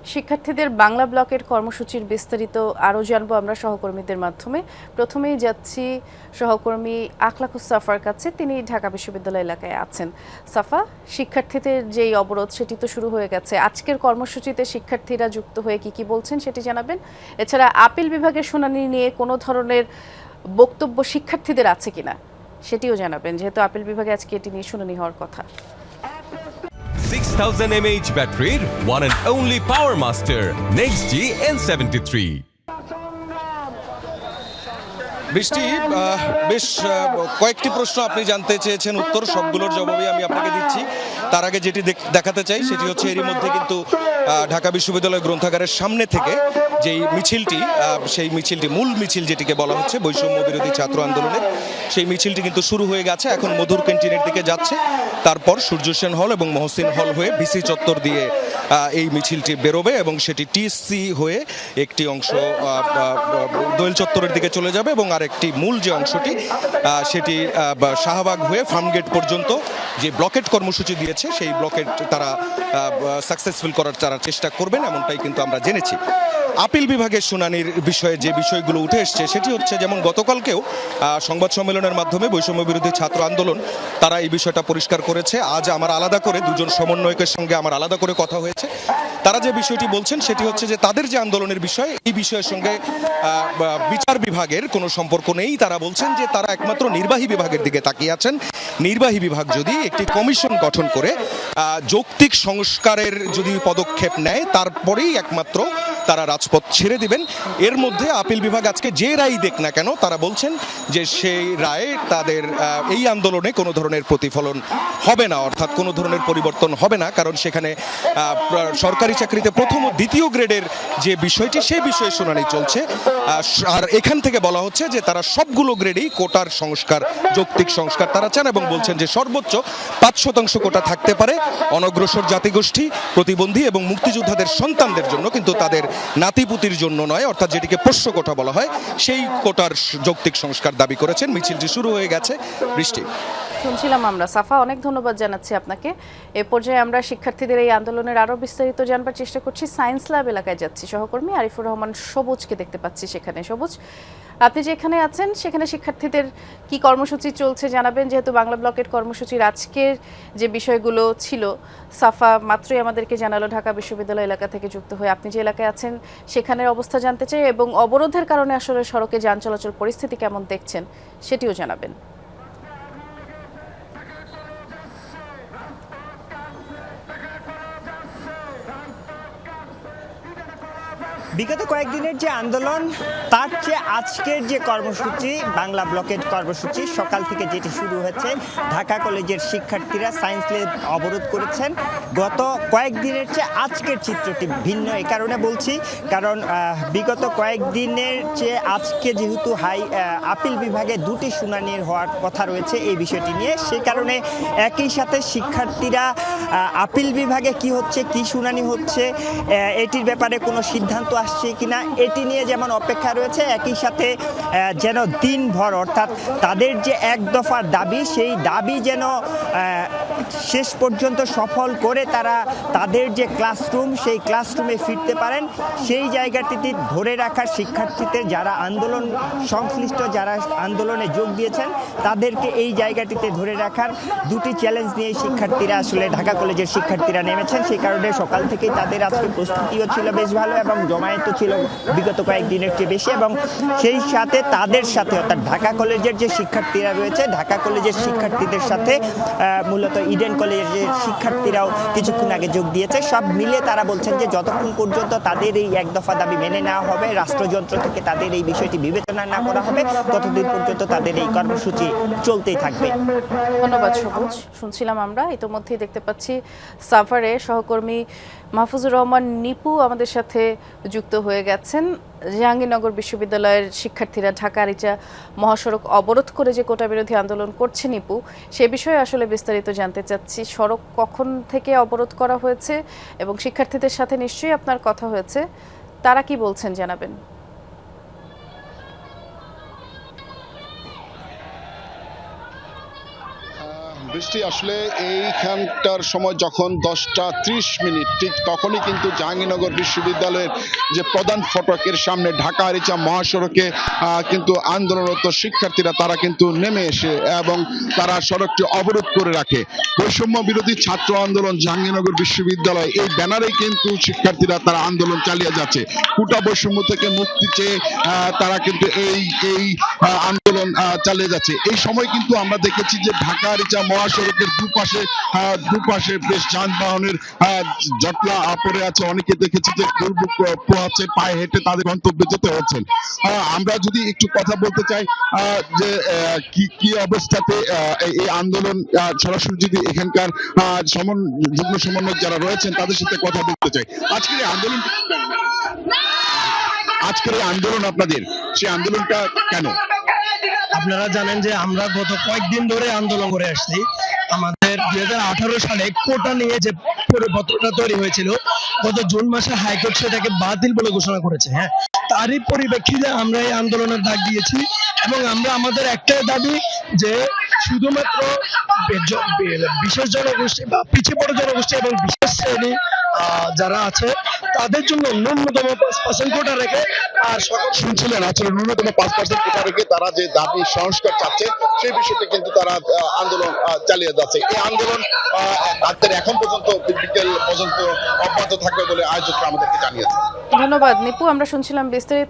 শিক্ষার্থীদের বাংলা ব্লকের কর্মসূচির বিস্তারিত আরও জানবো আমরা সহকর্মীদের মাধ্যমে। প্রথমেই যাচ্ছি সহকর্মী আখলাকুস সাফার কাছে, তিনি ঢাকা বিশ্ববিদ্যালয় এলাকায় আছেন। সাফা, শিক্ষার্থীদের যেই অবরোধ সেটি তো শুরু হয়ে গেছে, আজকের কর্মসূচিতে শিক্ষার্থীরা যুক্ত হয়ে কি বলছেন সেটি জানাবেন। এছাড়া আপিল বিভাগের শুনানি নিয়ে কোনো ধরনের বক্তব্য শিক্ষার্থীদের আছে কিনা সেটিও জানাবেন, যেহেতু আপিল বিভাগে আজকে এটি নিয়ে শুনানি হওয়ার কথা। 6000 mAh ব্যাটারির one and only power master NextG N73। বৃষ্টি, বেশ কয়েকটি প্রশ্ন আপনি জানতে চেয়েছেন, উত্তর সবগুলোর জবাবই আমি আপনাকে দিচ্ছি। তার আগে যেটি দেখাতে চাই সেটি হচ্ছে এরই মধ্যে কিন্তু ঢাকা বিশ্ববিদ্যালয় গ্রন্থাগারের সামনে থেকে যেই মিছিলটি, সেই মিছিলটি মূল মিছিল যেটিকে বলা হচ্ছে বৈষম্য বিরোধী ছাত্র আন্দোলনের, সেই মিছিলটি কিন্তু শুরু হয়ে গেছে, এখন মধুর ক্যান্টিনের দিকে যাচ্ছে। তারপর সূর্য সেন হল এবং মহসিন হল হয়ে ভিসি চত্বর দিয়ে এই মিছিলটি বেরোবে এবং সেটি টিএসসি হয়ে একটি অংশ দোয়েল চত্বরের দিকে চলে যাবে এবং আরেকটি মূল যে অংশটি সেটি শাহবাগ হয়ে ফার্মগেট পর্যন্ত যে ব্লকেট কর্মসূচি দিয়েছে সেই ব্লকেট তারা সাকসেসফুল করার তারা চেষ্টা করবেন, এমনটাই কিন্তু আমরা জেনেছি। আপিল বিভাগের শুনানির বিষয়ে যে বিষয়গুলো উঠে এসছে সেটি হচ্ছে, যেমন গতকালকেও সংবাদ সম্মেলনের মাধ্যমে বৈষম্য বিরোধী ছাত্র আন্দোলন তারা এই বিষয়টা পরিষ্কার করেছে। আজ আমার আলাদা করে দুজন সমন্বয়কের সঙ্গে আমার আলাদা করে কথা হয়েছে। তারা যে বিষয়টি বলছেন সেটি হচ্ছে যে তাদের যে আন্দোলনের বিষয়, এই বিষয়ের সঙ্গে বিচার বিভাগের কোনো সম্পর্ক নেই। তারা বলছেন যে তারা একমাত্র নির্বাহী বিভাগের দিকে তাকিয়ে আছেন। নির্বাহী বিভাগ যদি একটি কমিশন গঠন করে যৌক্তিক সংস্কারের যদি পদক্ষেপ নেয়, তারপরেই একমাত্র তারা রাজপথ ছেড়ে দিবেন। এর মধ্যে আপিল বিভাগ আজকে যে রায় দেখ না কেন, তারা বলছেন যে সেই রায়ে তাদের এই আন্দোলনে কোনো ধরনের প্রতিফলন হবে না, অর্থাৎ কোনো ধরনের পরিবর্তন হবে না, কারণ সেখানে সরকারি চাকরিতে প্রথম ও দ্বিতীয় গ্রেডের যে বিষয়টি সেই বিষয়ে শুনানি চলছে। আর এখান থেকে বলা হচ্ছে যে তারা সবগুলো গ্রেডেই কোটার সংস্কার, যৌক্তিক সংস্কার তারা চান এবং বলছেন যে সর্বোচ্চ 5% কোটা থাকতে পারে অনগ্রসর জাতিগোষ্ঠী, প্রতিবন্ধী এবং মুক্তিযোদ্ধাদের সন্তানদের জন্য, কিন্তু তাদের নাতিপুতির জন্য নয়, অর্থাৎ যেটিকে পোষ্য কোটা বলা হয়, সেই কোটার যৌক্তিক সংস্কার দাবি করেছেন। মিছিলটি শুরু হয়ে গেছে। বৃষ্টি, শুনছিলাম আমরা। সাফা, অনেক ধন্যবাদ জানাচ্ছি আপনাকে। এ পর্যায়ে আমরা শিক্ষার্থীদের এই আন্দোলনের আরও বিস্তারিত জানবার চেষ্টা করছি। সায়েন্স ল্যাব এলাকায় যাচ্ছি, সহকর্মী আরিফুর রহমান সবুজকে দেখতে পাচ্ছি সেখানে। সবুজ, আপনি যেখানে আছেন সেখানে শিক্ষার্থীদের কি কর্মসূচি চলছে জানাবেন, যেহেতু বাংলা ব্লকের কর্মসূচির আজকের যে বিষয়গুলো ছিল সাফা মাত্রই আমাদেরকে জানালো ঢাকা বিশ্ববিদ্যালয় এলাকা থেকে যুক্ত হয়ে। আপনি যে এলাকায় আছেন সেখানের অবস্থা জানতে চাই এবং অবরোধের কারণে আসলে সড়কে যান চলাচল পরিস্থিতি কেমন দেখছেন সেটিও জানাবেন। বিগত কয়েকদিনের যে আন্দোলন, তার চেয়ে আজকের যে কর্মসূচি, বাংলা ব্লকের কর্মসূচি, সকাল থেকে যেটি শুরু হয়েছে, ঢাকা কলেজের শিক্ষার্থীরা সায়েন্স ল্যাব অবরোধ করেছেন। গত কয়েকদিনের চেয়ে আজকের চিত্রটি ভিন্ন। এ কারণে বলছি, কারণ বিগত কয়েকদিনের চেয়ে আজকে যেহেতু আপিল বিভাগে দুটি শুনানি হওয়ার কথা রয়েছে এই বিষয়টি নিয়ে, সেই কারণে একই সাথে শিক্ষার্থীরা আপিল বিভাগে কি হচ্ছে, কি শুনানি হচ্ছে, এটির ব্যাপারে কোনো সিদ্ধান্ত আসছে কিনা এটি নিয়ে যেমন অপেক্ষা রয়েছে, একই সাথে যেন দিনভর, অর্থাৎ তাদের যে এক দফার দাবি, সেই দাবি যেন শেষ পর্যন্ত সফল করে তারা তাদের যে ক্লাসরুম, সেই ক্লাসরুমে ফিরতে পারেন, সেই জায়গাটিতে ধরে রাখার শিক্ষার্থীদের যারা আন্দোলন সংশ্লিষ্ট, যারা আন্দোলনে যোগ দিয়েছেন, তাদেরকে এই জায়গাটিতে ধরে রাখার দুটি চ্যালেঞ্জ নিয়ে শিক্ষার্থীরা আসলে ঢাকা কলেজের শিক্ষার্থীরা নেমেছেন। সেই কারণে সকাল থেকেই তাদের আজকে প্রস্তুতিও ছিল বেশ ভালো এবং জমায়েতও ছিল বিগত কয়েকদিনের চেয়ে বেশি। এবং সেই সাথে তাদের সাথে, অর্থাৎ ঢাকা কলেজের যে শিক্ষার্থীরা রয়েছে, ঢাকা কলেজের শিক্ষার্থীদের সাথে মূলত ইডেন কলেজের শিক্ষার্থীরাও কিছুক্ষণ আগে যোগ দিয়েছে। সব মিলে তারা বলছেন যে যতক্ষণ পর্যন্ত তাদের এই এক দফা দাবি মেনে নেওয়া হবে, রাষ্ট্রযন্ত্র থেকে তাদের এই বিষয়টি বিবেচনা না করা হবে, ততদিন পর্যন্ত তাদের এই কর্মসূচি চলতেই থাকবে। ধন্যবাদ সবুজ। শুনছিলাম আমরা, ইতোমধ্যেই দেখতে পাচ্ছি সাফারে সহকর্মী মাহফুজুর রহমান নিপু আমাদের সাথে যুক্ত হয়ে গেছেন। জাহাঙ্গীরনগর বিশ্ববিদ্যালয়ের শিক্ষার্থীরা ঢাকা আরিচা মহাসড়ক অবরোধ করে যে কোটা বিরোধী আন্দোলন করছে নিপু, সে বিষয়ে আসলে বিস্তারিত জানতে চাচ্ছি। সড়ক কখন থেকে অবরোধ করা হয়েছে এবং শিক্ষার্থীদের সাথে নিশ্চয়ই আপনার কথা হয়েছে, তারা কি বলছেন জানাবেন। বৃষ্টি আসলে এইখানটার সময় যখন 10:30 ঠিক তখনই কিন্তু জাহাঙ্গীরনগর বিশ্ববিদ্যালয়ের যে প্রধান ফটকের সামনে ঢাকা আরিচা মহাসড়কে কিন্তু আন্দোলনরত শিক্ষার্থীরা তারা কিন্তু নেমে এসে এবং তারা সড়কটি অবরোধ করে রাখে। বৈষম্য বিরোধী ছাত্র আন্দোলন জাহাঙ্গীরনগর বিশ্ববিদ্যালয় এই ব্যানারেই কিন্তু শিক্ষার্থীরা তারা আন্দোলন চালিয়ে যাচ্ছে। কোটা বৈষম্য থেকে মুক্তি চেয়ে তারা কিন্তু এই আন্দোলন চালিয়ে যাচ্ছে। এই সময় কিন্তু আমরা দেখেছি যে ঢাকা আরিচা মহাসড়কের দুপাশে বেশ যানবাহনের জটলা পড়ে আছে। অনেকে দেখেছি যে দুর্ভোগ পোহাচ্ছে, পায়ে হেঁটে তাদের গন্তব্যে যেতে হচ্ছে। আমরা যদি একটু কথা বলতে চাই যে কি অবস্থাতে এই আন্দোলন, সরাসরি যদি এখানকার যুগ্ম সমন্বয়ক যারা রয়েছেন তাদের সাথে কথা বলতে চাই। আজকের এই আন্দোলন আপনাদের সেই আন্দোলনটা কেন? আপনারা জানেন যে আমরা গত কয়েকদিন ধরে আন্দোলন করে আসছি। আমাদের 2018 সালে কোটা নিয়ে যে পরিপত্রটা তৈরি হয়েছিল, গত জুন মাসে হাইকোর্ট সেটাকে বাতিল বলে ঘোষণা করেছে। তারই পরিপ্রেক্ষিতে আমরা এই আন্দোলনের ডাক দিয়েছি এবং আমরা আমাদের একটাই দাবি যে শুধুমাত্র বিশেষ জনগোষ্ঠী বা পিছিয়ে পড়া জনগোষ্ঠী এবং বিশেষ শ্রেণী যারা আছে তাদের জন্য ন্যূনতম 5% কোটা রেখে, আর শুনছিলেন আসলে ন্যূনতম 5% কোটা রেখে তারা যে দাবি সংস্কার চাচ্ছে সেই বিষয়টি কিন্তু তারা আন্দোলন চালিয়ে যাচ্ছে। এই আন্দোলন তাদের এখন পর্যন্ত বিকেল পর্যন্ত অব্যাহত থাকবে বলে আয়োজকরা আমাদেরকে জানিয়েছে। ধন্যবাদ নিপু, আমরা শুনছিলাম বিস্তারিত।